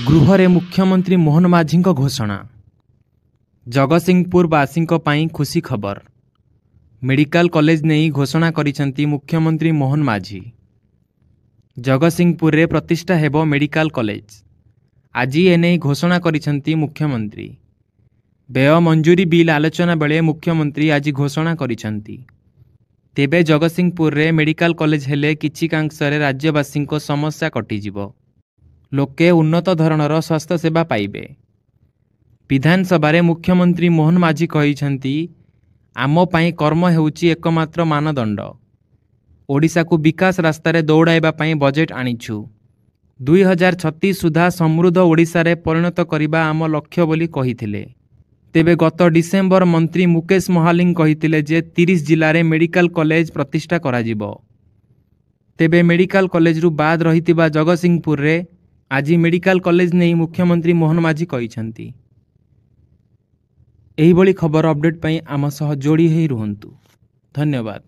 गृहरे मुख्यमंत्री मोहन माझी घोषणा। जगतसिंहपुरवासी खुशी खबर। मेडिकल कॉलेज नहीं घोषणा करिसेंती मुख्यमंत्री मोहन माझी। जगतसिंहपुर रे प्रतिष्ठा हेबो मेडिकल कॉलेज। आज एने घोषणा करिसेंती मुख्यमंत्री। व्यय मंजूरी बिल आलोचना बेले मुख्यमंत्री आज घोषणा करिसेंती। तेबे जगतसिंहपुर रे मेडिकल कॉलेज हेले किछि कांक्षरे राज्यवासी समस्या कटिजिवो। लोके उन्नत धरणर स्वास्थ्य सेवा पाइबे। विधानसभा रे मुख्यमंत्री मोहन माझी कहिसेंती, आम पाई कर्म हेउची एकमात्र मानदंड। ओडिशा को विकास रास्तार दौड़ाइबा पाई बजेट आनिछु। 2036 सुधा समृद्ध ओडिशा रे परिणत करिबा आम लक्ष्य बोली कहिथिले। तेबे गत डिसेम्बर मंत्री मुकेश महालिंग कहिथिले जे 30 जिल्ला रे मेडिकल कॉलेज प्रतिष्ठा कराजिबो। तेबे मेडिकल कॉलेज रु बाद रहितिबा जगतसिंहपुर रे आज मेडिकल कॉलेज नहीं मुख्यमंत्री मोहन माझी कहिसेंती। एही बड़ी खबर अपडेट पई आम सह जोड़ी हेई रुहंतु। धन्यवाद।